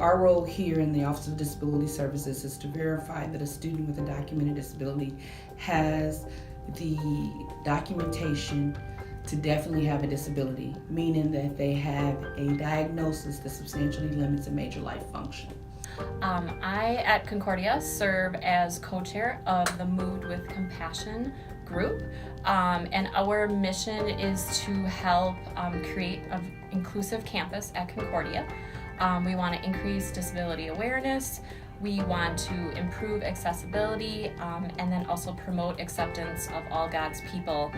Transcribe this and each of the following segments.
Our role here in the Office of Disability Services is to verify that a student with a documented disability has the documentation to definitely have a disability, meaning that they have a diagnosis that substantially limits a major life function. I, at Concordia, serve as co-chair of the Moved with Compassion group, and our mission is to help create an inclusive campus at Concordia. We want to increase disability awareness, we want to improve accessibility, and then also promote acceptance of all God's people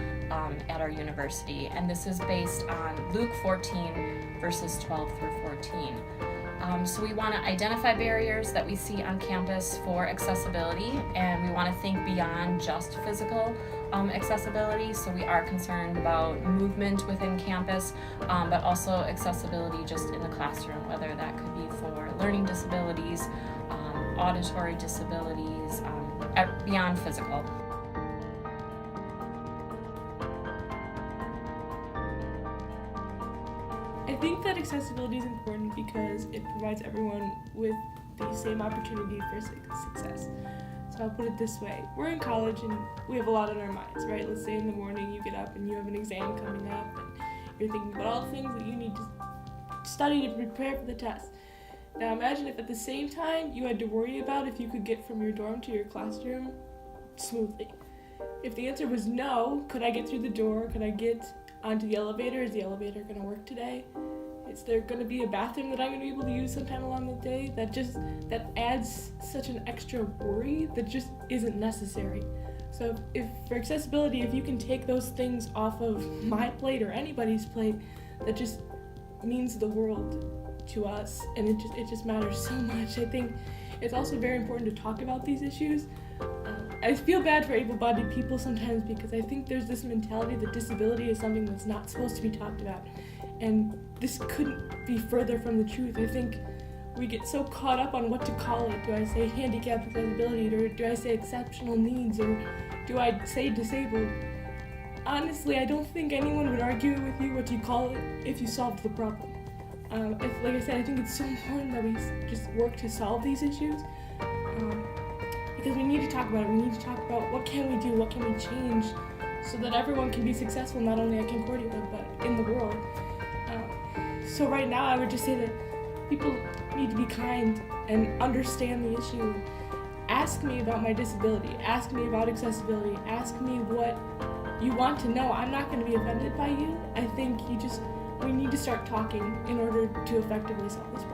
at our university. And this is based on Luke 14, verses 12 through 14. So we want to identify barriers that we see on campus for accessibility, and we want to think beyond just physical accessibility. So we are concerned about movement within campus, but also accessibility just in the classroom, whether that could be for learning disabilities, auditory disabilities, beyond physical. I think that accessibility is important because it provides everyone with the same opportunity for success. So I'll put it this way. We're in college and we have a lot on our minds, right? Let's say in the morning you get up and you have an exam coming up and you're thinking about all the things that you need to study to prepare for the test. Now imagine if at the same time you had to worry about if you could get from your dorm to your classroom smoothly. If the answer was no, could I get through the door? Could I get onto the elevator? Is the elevator going to work today? Is there going to be a bathroom that I'm going to be able to use sometime along the day? That adds such an extra worry that just isn't necessary. So if for accessibility, if you can take those things off of my plate or anybody's plate, that just means the world to us, and it just matters so much. I think it's also very important to talk about these issues. I feel bad for able-bodied people sometimes because I think there's this mentality that disability is something that's not supposed to be talked about, and this couldn't be further from the truth. I think we get so caught up on what to call it. Do I say handicap accessibility, or do I say exceptional needs, or do I say disabled? Honestly, I don't think anyone would argue with you what you call it if you solved the problem. Like I said, I think it's so important that we just work to solve these issues, because we need to talk about it. We need to talk about what can we do, what can we change, so that everyone can be successful, not only at Concordia, but in the world. So right now, I would just say that people need to be kind and understand the issue. Ask me about my disability. Ask me about accessibility. Ask me what you want to know. I'm not going to be offended by you. I think we need to start talking in order to effectively solve this problem.